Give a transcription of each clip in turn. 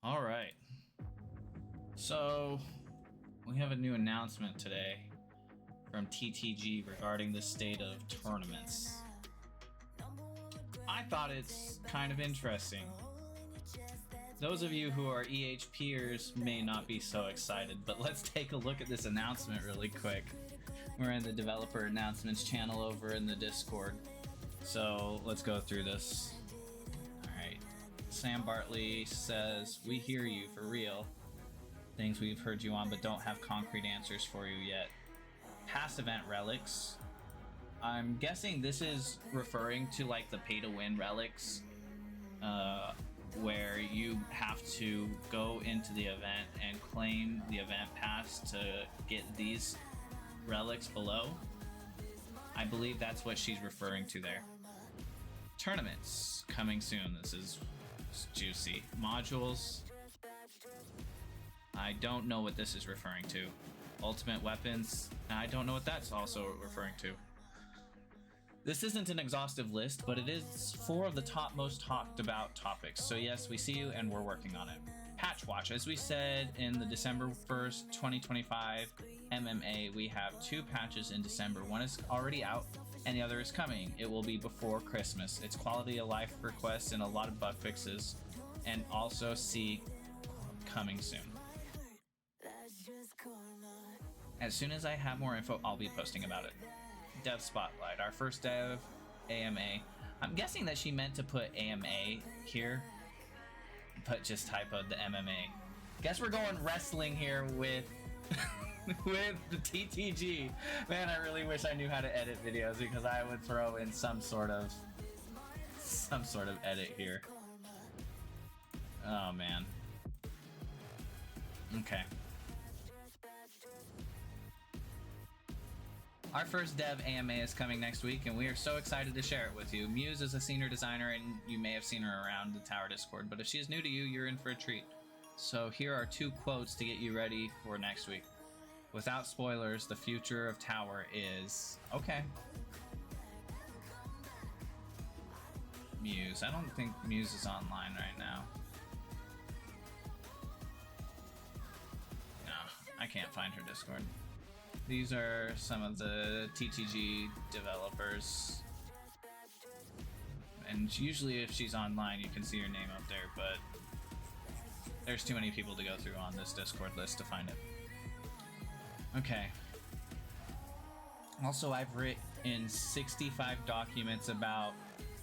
All right. So we have a new announcement today from TTG regarding the state of tournaments. I thought it's kind of interesting. Those of you who are AV8er's may not be so excited, but let's take a look at this announcement really quick. We're in the developer announcements channel over in the Discord. So let's go through this. Alright. Sam Bartley says, "We hear you, for real. Things we've heard you on but don't have concrete answers for you yet. Past event relics." I'm guessing this is referring to like the pay-to-win relics, where you have to go into the event and claim the event pass to get these relics below. I believe that's what she's referring to there. Tournaments coming soon. This is juicy. Modules. I don't know what this is referring to. Ultimate weapons. I don't know what that's also referring to. This isn't an exhaustive list, but it is 4 of the top most talked about topics. So yes, we see you and we're working on it. Patch Watch. As we said in the December 1st, 2025 MMA, we have 2 patches in December. One is already out and the other is coming. It will be before Christmas. It's quality of life requests and a lot of bug fixes, and also see coming soon. As soon as I have more info, I'll be posting about it. Dev Spotlight, our first dev AMA. I'm guessing that she meant to put AMA here, but just typoed the MMA. Guess we're going wrestling here with with the TTG. Man, I really wish I knew how to edit videos, because I would throw in some sort of edit here. Oh man. Okay. Our first dev AMA is coming next week, and we are so excited to share it with you. Muse is a senior designer, and you may have seen her around the Tower Discord, but if she is new to you, you're in for a treat. So here are 2 quotes to get you ready for next week. Without spoilers, the future of Tower is... Okay. Muse. I don't think Muse is online right now. No, I can't find her Discord. These are some of the TTG developers. And usually if she's online, you can see her name up there, but there's too many people to go through on this Discord list to find it. Okay. Also, I've written 65 documents about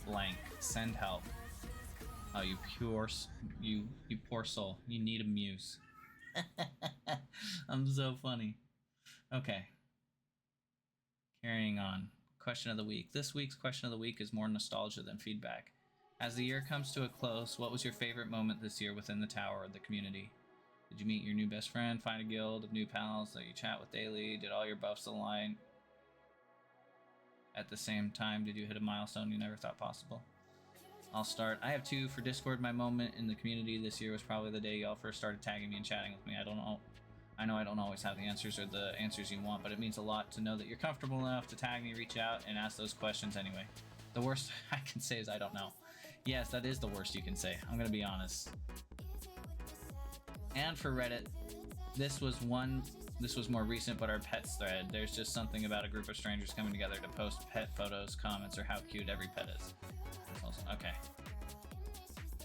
blank. Send help. Oh, you poor soul. You need a muse. I'm so funny. Okay. Carrying on. Question of the week. This week's question of the week is more nostalgia than feedback. As the year comes to a close, what was your favorite moment this year within the tower or the community? Did you meet your new best friend, find a guild of new pals that you chat with daily? Did all your buffs align at the same time? Did you hit a milestone you never thought possible? I'll start. I have 2 for Discord. My moment in the community this year was probably the day y'all first started tagging me and chatting with me. I know I don't always have the answers or the answers you want, but it means a lot to know that you're comfortable enough to tag me, reach out, and ask those questions anyway. The worst I can say is I don't know. Yes, that is the worst you can say. I'm gonna be honest. And for Reddit, this was more recent, but our pets thread. There's just something about a group of strangers coming together to post pet photos, comments, or how cute every pet is. Okay.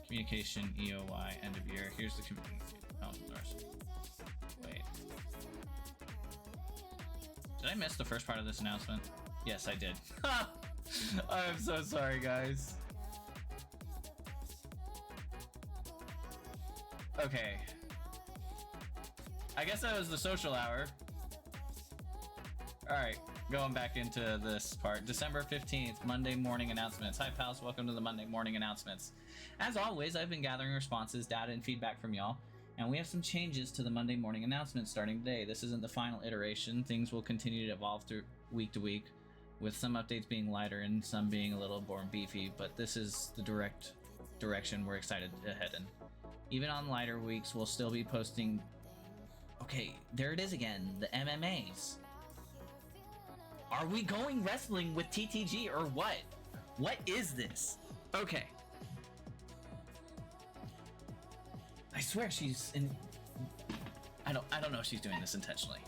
Communication, EOY, end of year. Here's the communication. Oh, wait. Did I miss the first part of this announcement? Yes, I did. I'm so sorry, guys. Okay. I guess that was the social hour. Alright, going back into this part. December 15th, Monday morning announcements. Hi pals, welcome to the Monday morning announcements. As always, I've been gathering responses, data, and feedback from y'all, and we have some changes to the Monday morning announcements starting today. This isn't the final iteration. Things will continue to evolve through week to week, with some updates being lighter and some being a little more beefy, but this is the direct direction we're excited to head in. Even on lighter weeks, we'll still be posting... Okay, there it is again, the MMAs. Are we going wrestling with TTG or what? What is this? Okay. I swear she's in... I don't know if she's doing this intentionally.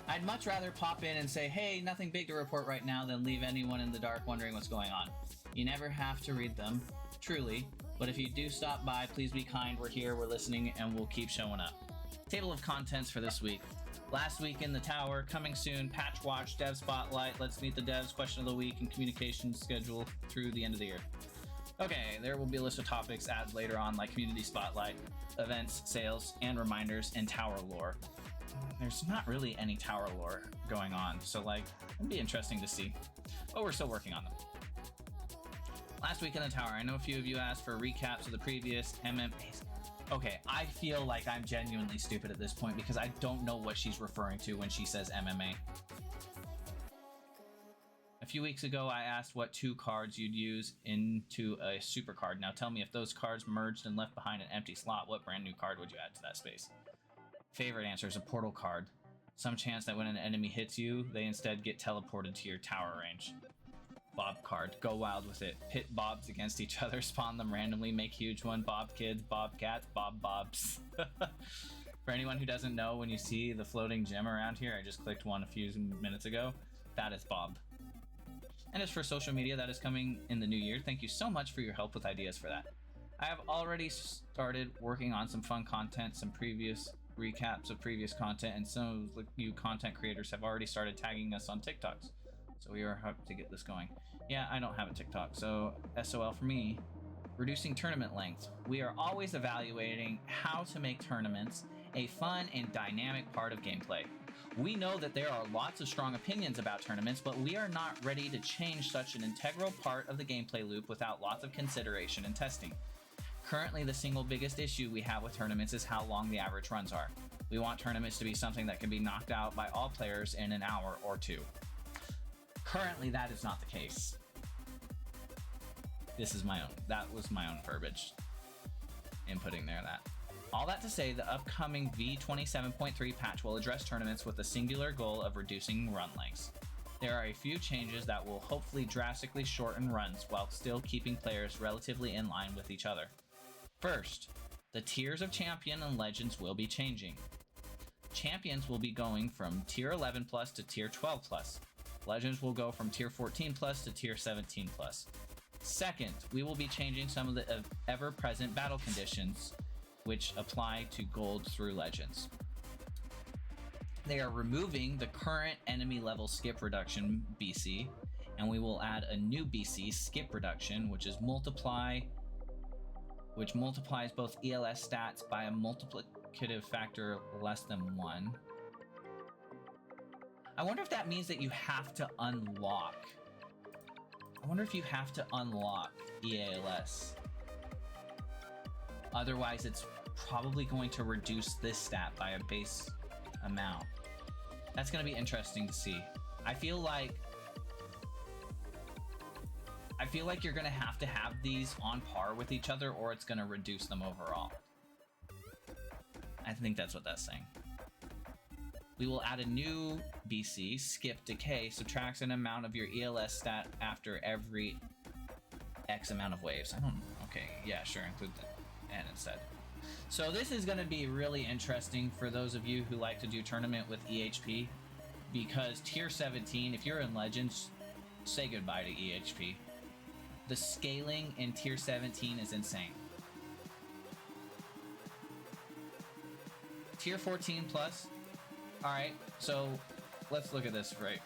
I'd much rather pop in and say, hey, nothing big to report right now, than leave anyone in the dark wondering what's going on. You never have to read them, truly, but if you do stop by, please be kind. We're here, we're listening, and we'll keep showing up. Table of contents for this week. Last week in the tower, coming soon, patch watch, dev spotlight, let's meet the devs, question of the week, and communication schedule through the end of the year. Okay, there will be a list of topics added later on, like community spotlight, events, sales, and reminders, and tower lore. There's not really any tower lore going on, so like, it'd be interesting to see. But we're still working on them. Last week in the tower, I know a few of you asked for recaps of the previous MMAs. Okay, I feel like I'm genuinely stupid at this point because I don't know what she's referring to when she says MMA. A few weeks ago, I asked what 2 cards you'd use into a super card. Now tell me, if those cards merged and left behind an empty slot, what brand new card would you add to that space? Favorite answer is a portal card. Some chance that when an enemy hits you, they instead get teleported to your tower range. Bob card. Go wild with it. Pit bobs against each other, spawn them randomly, make huge one. Bob kids, bob cats, bob bobs. For anyone who doesn't know, when you see the floating gem around here, I just clicked one a few minutes ago, that is Bob. And as for social media that is coming in the new year, thank you so much for your help with ideas for that. I have already started working on some fun content, some previous recaps of previous content, and some of you content creators have already started tagging us on TikToks. So we are happy to get this going. Yeah, I don't have a TikTok, so SOL for me. Reducing tournament length. We are always evaluating how to make tournaments a fun and dynamic part of gameplay. We know that there are lots of strong opinions about tournaments, but we are not ready to change such an integral part of the gameplay loop without lots of consideration and testing. Currently, the single biggest issue we have with tournaments is how long the average runs are. We want tournaments to be something that can be knocked out by all players in an hour or 2. Currently, that is not the case. This is my own. That was my own verbiage inputting there. That. All that to say, the upcoming V27.3 patch will address tournaments with a singular goal of reducing run lengths. There are a few changes that will hopefully drastically shorten runs while still keeping players relatively in line with each other. First, the tiers of Champion and Legends will be changing. Champions will be going from Tier 11 plus to Tier 12 plus. Legends will go from Tier 14 plus to Tier 17 plus. Second, we will be changing some of the ever-present battle conditions which apply to Gold through Legends. They are removing the current enemy level skip reduction BC, and we will add a new BC, skip reduction, which multiplies both ELS stats by a multiplicative factor less than 1. I wonder if that means that you have to unlock. I wonder if you have to unlock EALS. Otherwise, it's probably going to reduce this stat by a base amount. That's going to be interesting to see. I feel like you're going to have these on par with each other, or it's going to reduce them overall. I think that's what that's saying. We will add a new BC, skip decay, subtracts an amount of your ELS stat after every X amount of waves. I don't know. Okay, yeah, sure, include the N instead. So this is going to be really interesting for those of you who like to do tournament with EHP, because Tier 17, if you're in Legends, say goodbye to EHP. The scaling in Tier 17 is insane. Tier 14 plus. Alright, so let's look at this, right?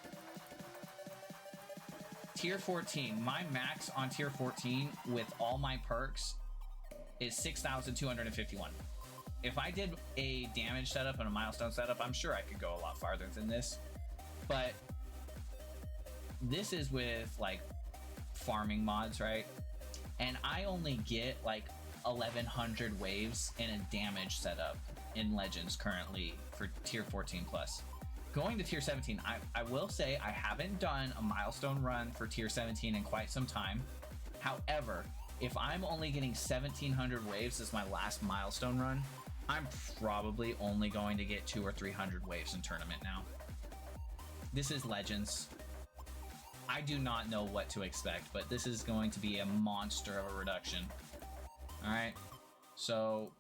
Tier 14, my max on Tier 14 with all my perks is 6,251. If I did a damage setup and a milestone setup, I'm sure I could go a lot farther than this. But this is with like farming mods, right? And I only get like 1,100 waves in a damage setup in Legends currently for Tier 14 plus. Going to Tier 17, I will say I haven't done a milestone run for Tier 17 in quite some time. However, if I'm only getting 1,700 waves as my last milestone run, I'm probably only going to get 200 or 300 waves in tournament now. This is Legends. I do not know what to expect, but this is going to be a monster of a reduction. Alright, So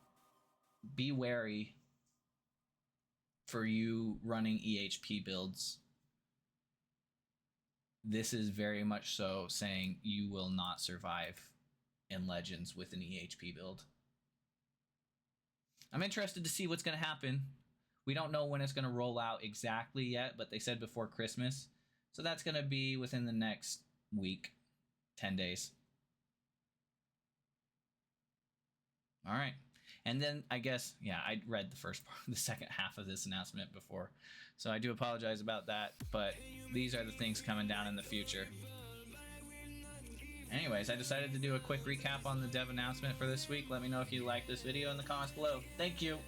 be wary for you running EHP builds. This is very much so saying you will not survive in Legends with an EHP build. I'm interested to see what's going to happen. We don't know when it's going to roll out exactly yet, but they said before Christmas. So that's going to be within the next week, 10 days. All right. And then I guess, yeah, I read the second half of this announcement before. So I do apologize about that, but these are the things coming down in the future. Anyways, I decided to do a quick recap on the dev announcement for this week. Let me know if you like this video in the comments below. Thank you.